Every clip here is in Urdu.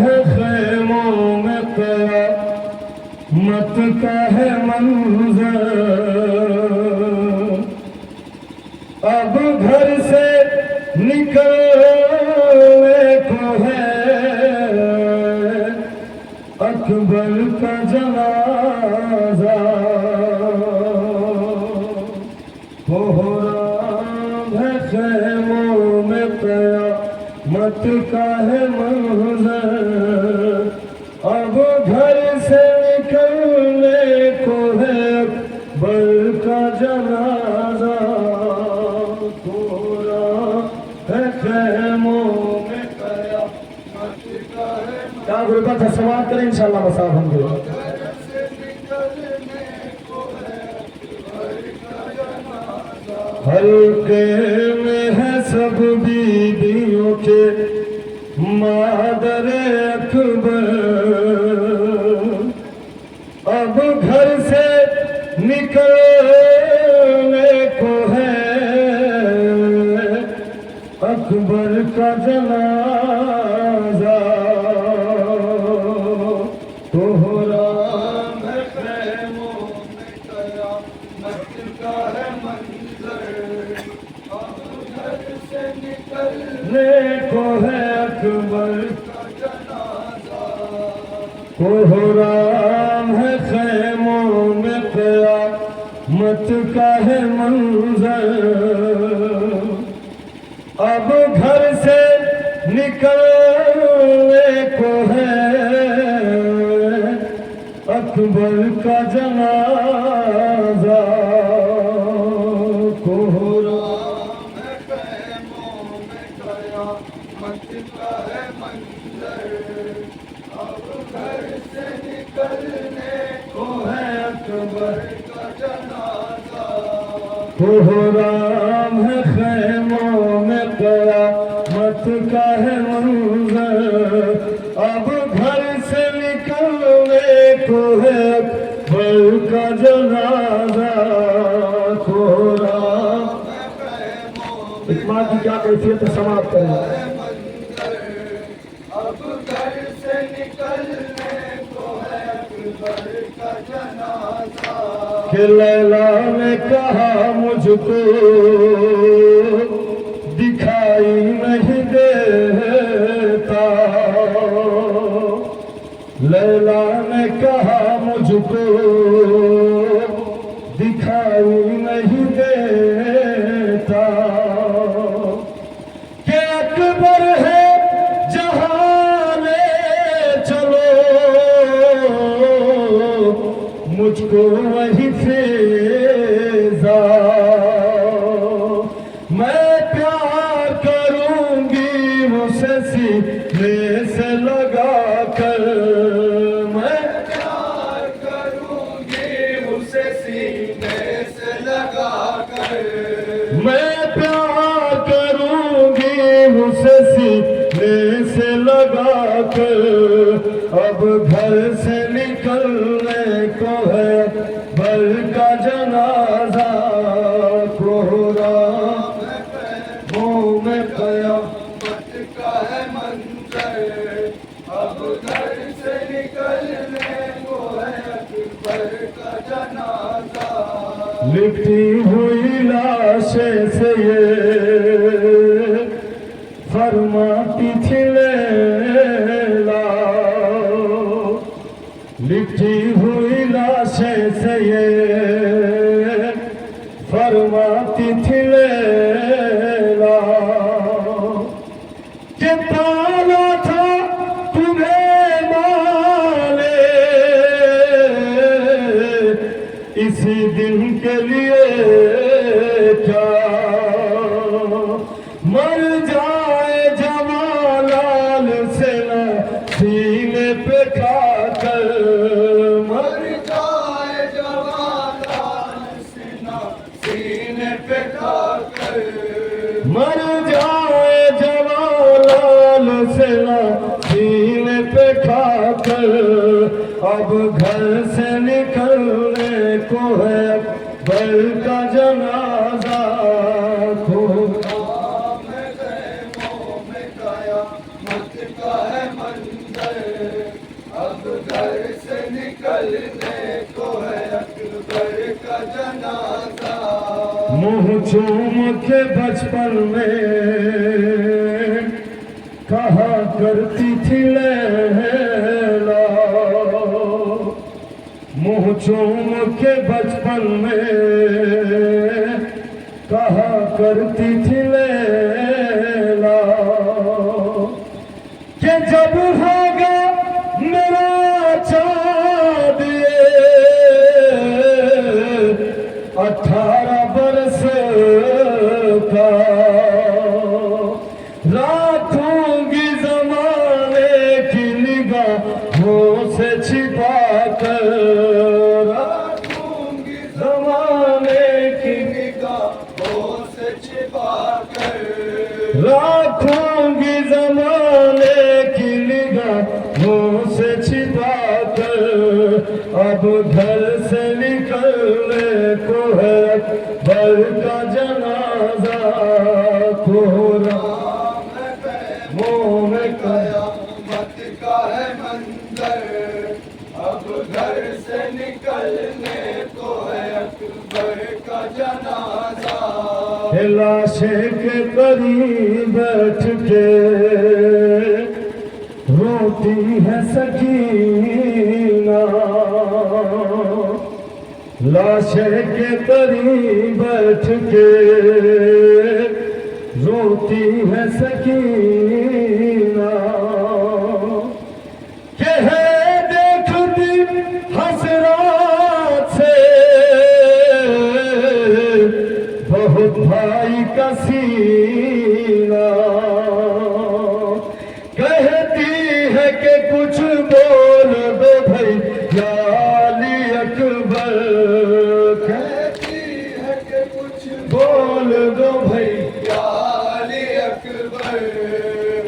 ہے خیموں میں قیامت کا ہے منظر، اب گھر سے نکلنے کو ہے اکبر کا جنازہ، کوہرام ہے خیموں میں قیامت کا ہے منظر، اب گھر سے نکلنے کو ہے اکبر کا جنازہ، کوہرام ہے خیموں میں قیامت کا ہے منظر۔ کیا غربت ہے، سوال کریں انشاءاللہ مساف ہوں گے۔ حلقے میں ہے سب بیویوں کے مادر اکبر، اب گھر سے نکلنے کو ہے اکبر کا جنازہ، کوہرام ہے خیموں میں قیامت کا ہے منظر، نکلنے کو ہے اکبر کا جنازہ، کوہرام ہے خیموں میں قیامت کا ہے منظر، اب گھر سے نکلنے کو ہے اکبر کا جنازہ، کوہرام ہے خیموں میں قیامت کا ہے منظر، اب گھر سے نکلنے کو ہے اکبر کا جنازہ، کوہرام ہے خیموں میں اطمینان کی کیا کیفیت ہے، سماعت کریں۔ اب گھر سے نکلنے کو ہے اکبر کا جنازہ، کہ لیلا نے کہا مجھ کو دکھائی نہیں دیتا، لیلا نے کہا مجھ کو دکھائی نہیں دیتا، کہ اکبر ہے جہاں لے چلو مجھ کو وہی فیضا، میں پیار کروں گی اسے سینے سے لگا کر، میں پیار کروں گی اسے سینے سے لگا کر، میں پیار کروں گی اسے سینے سے لگا کر، اب گھر سے نکلنے کو ہے اکبر کا جنازہ، کوہرام ہے خیموں میں قیامت کا ہے منظر، اب گھر سے نکلنے کو ہے اکبر کا جنازہ، لپٹی ہوئی لاشیں سے یہ فرماتی تھی لیلا، لپٹی ہوئی لاشیں سے یہ فرماتی تھی لیلا، کہ پالا تھا تمہیں مالے اسی دن کے لیے کیا، مر جائے جوالال سے نہ سینے پہ کھا کر، مر جائے جوالال سے نہ سینے پہ کھا کر، مر جائے جوالال سے نہ سینے پہ کھا کر، اب گھر سے نکلنے کو ہے اکبر کا جنازہ، کوہرام ہے خیموں میں قیامت کا ہے منظر، منظر اب گھر سے نکلنے کو ہے اکبر کا جنازہ منہ چوم کے بچپن میں کہا کرتی تھی لیلا منہ چوم کے بچپن میں کہا کرتی تھی لیلا کہ جب ہوگا میرا چاند 18 برس کا رکھوں گی زمانے کی نگاہوں سے چھپا کر رکھوں گی زمانے کی نگاہوں سے چھپا کر رکھوں گی زمانے کی نگاہوں سے چھپا کر اب گھر سے نکلنے کو ہے اکبر کا جنازہ خیموں میں قیامت کا ہے منظر اب گھر سے نکلنے کو ہے اکبر کا جنازہ لاشے کے قریب بیٹھ کے روتی ہے سکینہ لاشے کے قریب بیٹھ کے روتی ہے سکینہ کہ ہے دیکھتی حسرات سے بہت بھائی کا سینہ کہتی ہے کہ کچھ بول دو بھائی یا علی اکبر کہتی ہے کہ کچھ بول دو بھائی یا علی اکبر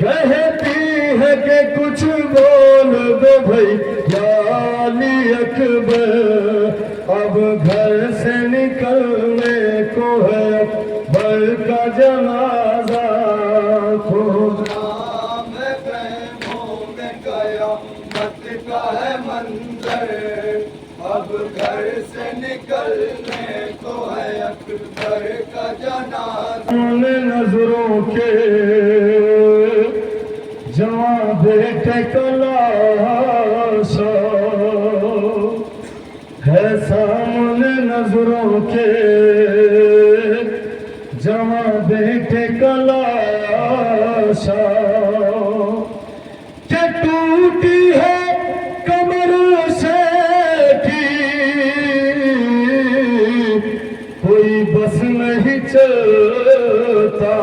کہتی ہے کہ کچھ بول دو بھائی یا علی اکبر اب گھر سے نکلنے کو ہے اکبر کا جنازہ خیموں میں قیامت کا ہے منظر اب گھر سے نکلنے کو ہے اکبر کا جنازہ نظروں کے جوان بیٹے کا لاشا ہے سامنے نظروں کے جوان بیٹے کا لاشا کہ ٹوٹی ہے کمر سے کی کوئی بس نہیں چلتا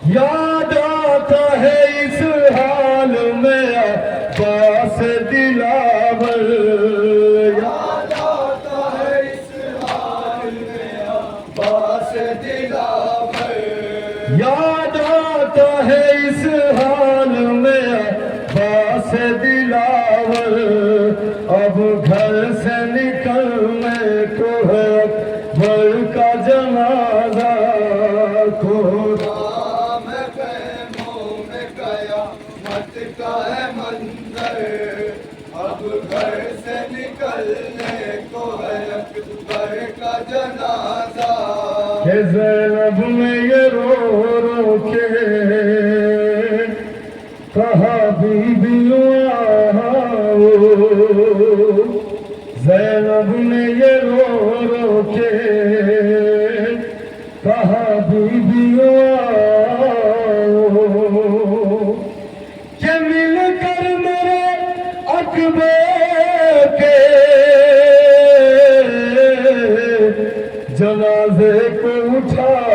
یاد آتا ہے اس حال میں عباس دلاور یاد آتا ہے اس حال میں عباس دلاور یاد آتا ہے اس حال میں عباس دلاور اب گھر سے نکلنے کو ہے اکبر کا جنازہ خیموں میں قیامت کا ہے منظر اب گھر سے نکلنے کو ہے اکبر کا جنازہ کہ زینب نے یہ رو رو کے کہا بیبیوں آؤ زینب نے یہ رو رو کے کہا بیبیوں آؤ کہ مل کر میرے اکبر کے جنازے کو اٹھاؤ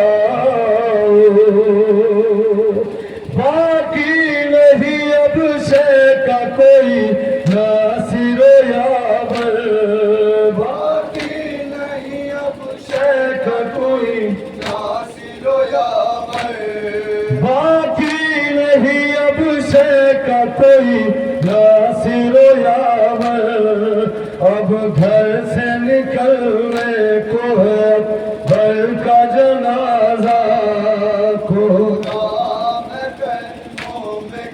باقی نہیں اب شیخ کا کوئی ناصر و یاور باقی نہیں اب شیخ کا کوئی ناصر و یاور باقی نہیں اب شیخ کا کوئی ناصر و یاور اب گھر سے نکلنے کو ہے اکبر کا جنازہ خیموں میں